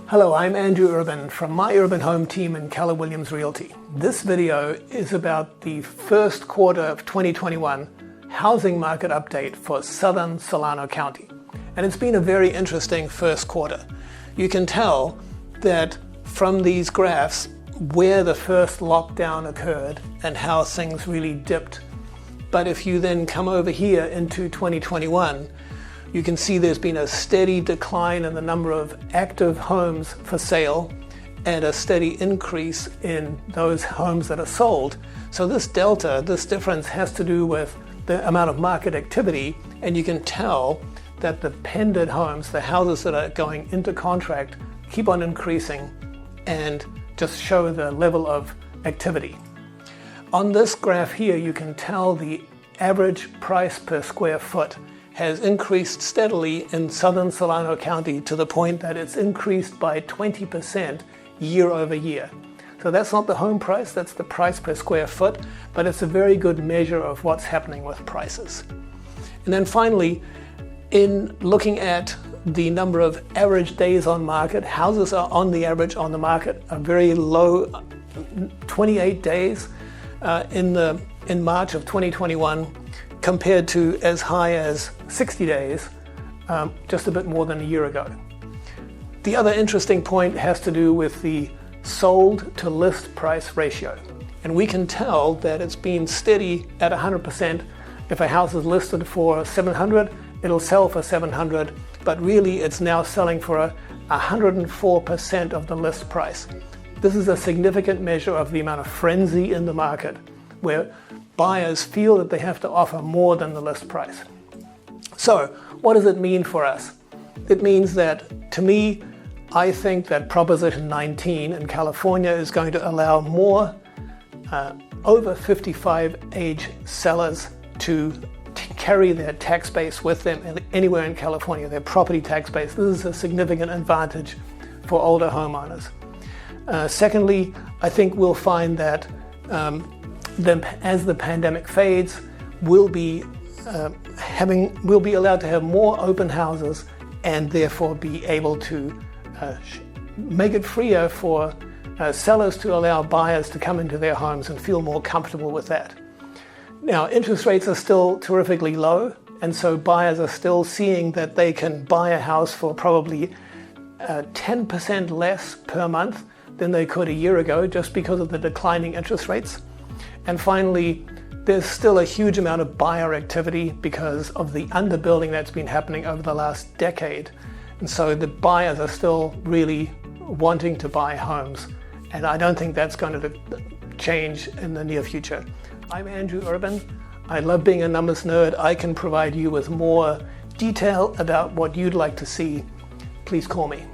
Hello, I'm Andrew Urban from my Urban Home team in Keller Williams Realty. This video is about the first quarter of 2021 housing market update for Southern Solano County. And it's been a very interesting first quarter. You can tell that from these graphs where the first lockdown occurred and how things really dipped. But if you then come over here into 2021, you can see there's been a steady decline in the number of active homes for sale and a steady increase in those homes that are sold. So this delta, this difference has to do with the amount of market activity, and you can tell that the pended homes, the houses that are going into contract, keep on increasing and just show the level of activity. On this graph here, you can tell the average price per square foot has increased steadily in Southern Solano County to the point that it's increased by 20% year over year. So that's not the home price, that's the price per square foot, but it's a very good measure of what's happening with prices. And then finally, in looking at the number of average days on market, houses are on the average on the market a very low 28 days in March of 2021 compared to as high as 60 days just a bit more than a year ago. The other interesting point has to do with the sold to list price ratio. And we can tell that it's been steady at 100%. If a house is listed for 700, it'll sell for 700, but really it's now selling for 104% of the list price. This is a significant measure of the amount of frenzy in the market where buyers feel that they have to offer more than the list price. So what does it mean for us? It means that, to me, I think that Proposition 19 in California is going to allow more over 55 age sellers to carry their tax base with them anywhere in California, their property tax base. This is a significant advantage for older homeowners. Secondly, I think we'll find that as the pandemic fades, we'll be allowed to have more open houses and therefore be able to make it freer for sellers to allow buyers to come into their homes and feel more comfortable with that. Now, interest rates are still terrifically low, and so buyers are still seeing that they can buy a house for probably 10% less per month than they could a year ago just because of the declining interest rates. And finally, there's still a huge amount of buyer activity because of the underbuilding that's been happening over the last decade. And so the buyers are still really wanting to buy homes. And I don't think that's going to change in the near future. I'm Andrew Urban. I love being a numbers nerd. I can provide you with more detail about what you'd like to see. Please call me.